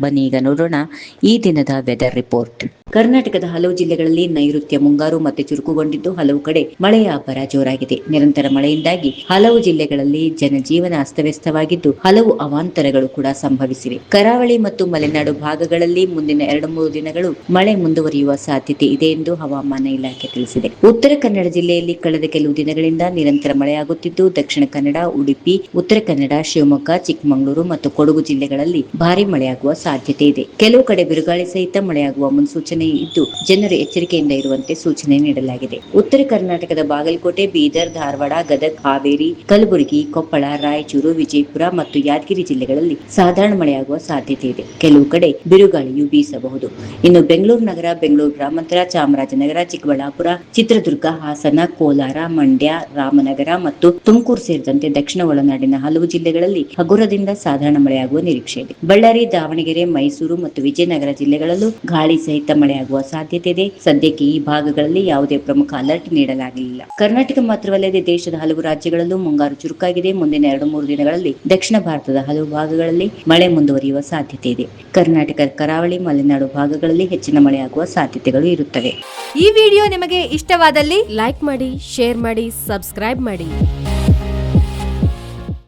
ಬನ್ನಿ ಈಗ ನೋಡೋಣ ಈ ದಿನದ ವೆದರ್ ರಿಪೋರ್ಟ್. ಕರ್ನಾಟಕದ ಹಲವು ಜಿಲ್ಲೆಗಳಲ್ಲಿ ನೈಋತ್ಯ ಮುಂಗಾರು ಮತ್ತೆ ಚುರುಕುಗೊಂಡಿದ್ದು ಹಲವು ಕಡೆ ಮಳೆಯ ಅಬ್ಬರ ಜೋರಾಗಿದೆ. ನಿರಂತರ ಮಳೆಯಿಂದಾಗಿ ಹಲವು ಜಿಲ್ಲೆಗಳಲ್ಲಿ ಜನಜೀವನ ಅಸ್ತವ್ಯಸ್ತವಾಗಿದ್ದು ಹಲವು ಅವಾಂತರಗಳು ಕೂಡ ಸಂಭವಿಸಿವೆ. ಕರಾವಳಿ ಮತ್ತು ಮಲೆನಾಡು ಭಾಗಗಳಲ್ಲಿ ಮುಂದಿನ 2-3 ದಿನಗಳು ಮಳೆ ಮುಂದುವರಿಯುವ ಸಾಧ್ಯತೆ ಇದೆ ಎಂದು ಹವಾಮಾನ ಇಲಾಖೆ ತಿಳಿಸಿದೆ. ಉತ್ತರ ಕನ್ನಡ ಜಿಲ್ಲೆಯಲ್ಲಿ ಕಳೆದ ಕೆಲವು ದಿನಗಳಿಂದ ನಿರಂತರ ಮಳೆಯಾಗುತ್ತಿದ್ದು ದಕ್ಷಿಣ ಕನ್ನಡ, ಉಡುಪಿ, ಉತ್ತರ ಕನ್ನಡ, ಶಿವಮೊಗ್ಗ, ಚಿಕ್ಕಮಗಳೂರು ಮತ್ತು ಕೊಡಗು ಜಿಲ್ಲೆಗಳಲ್ಲಿ ಭಾರಿ ಮಳೆಯಾಗುವ ಸಾಧ್ಯತೆ ಇದೆ. ಕೆಲವು ಕಡೆ ಬಿರುಗಾಳಿ ಸಹಿತ ಮಳೆಯಾಗುವ ಮುನ್ಸೂಚನೆ ಇದ್ದು ಜನರು ಎಚ್ಚರಿಕೆಯಿಂದ ಇರುವಂತೆ ಸೂಚನೆ ನೀಡಲಾಗಿದೆ. ಉತ್ತರ ಕರ್ನಾಟಕದ ಬಾಗಲಕೋಟೆ, ಬೀದರ್, ಧಾರವಾಡ, ಗದಗ, ಹಾವೇರಿ, ಕಲಬುರಗಿ, ಕೊಪ್ಪಳ, ರಾಯಚೂರು, ವಿಜಯಪುರ ಮತ್ತು ಯಾದಗಿರಿ ಜಿಲ್ಲೆಗಳಲ್ಲಿ ಸಾಧಾರಣ ಮಳೆಯಾಗುವ ಸಾಧ್ಯತೆ ಇದೆ. ಕೆಲವು ಕಡೆ ಬಿರುಗಾಳಿಯು ಬೀಸಬಹುದು. ಇನ್ನು ಬೆಂಗಳೂರು ನಗರ, ಬೆಂಗಳೂರು ಗ್ರಾಮಾಂತರ, ಚಾಮರಾಜನಗರ, ಚಿಕ್ಕಬಳ್ಳಾಪುರ, ಚಿತ್ರದುರ್ಗ, ಹಾಸನ, ಕೋಲಾರ, ಮಂಡ್ಯ, ರಾಮನಗರ ಮತ್ತು ತುಮಕೂರು ಸೇರಿದಂತೆ ದಕ್ಷಿಣ ಒಳನಾಡಿನ ಹಲವು ಜಿಲ್ಲೆಗಳಲ್ಲಿ ಹಗುರದಿಂದ ಸಾಧಾರಣ ಮಳೆಯಾಗುವ ನಿರೀಕ್ಷೆ ಇದೆ. ಬಳ್ಳಾರಿ, ದಾವಣಗೆರೆ, ಮೈಸೂರು ಮತ್ತು ವಿಜಯನಗರ ಜಿಲ್ಲೆಗಳಲ್ಲೂ ಗಾಳಿ ಸಹಿತ ಮಳೆಯಾಗುವ ಸಾಧ್ಯತೆ ಇದೆ. ಸದ್ಯಕ್ಕೆ ಈ ಭಾಗಗಳಲ್ಲಿ ಯಾವುದೇ ಪ್ರಮುಖ ಅಲರ್ಟ್ ನೀಡಲಾಗಿಲ್ಲ. ಕರ್ನಾಟಕ ಮಾತ್ರವಲ್ಲದೆ ದೇಶದ ಹಲವು ರಾಜ್ಯಗಳಲ್ಲೂ ಮುಂಗಾರು ಚುರುಕಾಗಿದೆ. ಮುಂದಿನ 2-3 ದಿನಗಳಲ್ಲಿ ದಕ್ಷಿಣ ಭಾರತದ ಹಲವು ಭಾಗಗಳಲ್ಲಿ ಮಳೆ ಮುಂದುವರಿಯುವ ಸಾಧ್ಯತೆ ಇದೆ. ಕರ್ನಾಟಕದ ಕರಾವಳಿ, ಮಲೆನಾಡು ಭಾಗಗಳಲ್ಲಿ ಹೆಚ್ಚಿನ ಮಳೆಯಾಗುವ ಸಾಧ್ಯತೆಗಳು ಇರುತ್ತವೆ. ಈ ವಿಡಿಯೋ ನಿಮಗೆ ಇಷ್ಟವಾದಲ್ಲಿ ಲೈಕ್ ಮಾಡಿ, ಶೇರ್ ಮಾಡಿ, ಸಬ್ಸ್ಕ್ರೈಬ್ ಮಾಡಿ.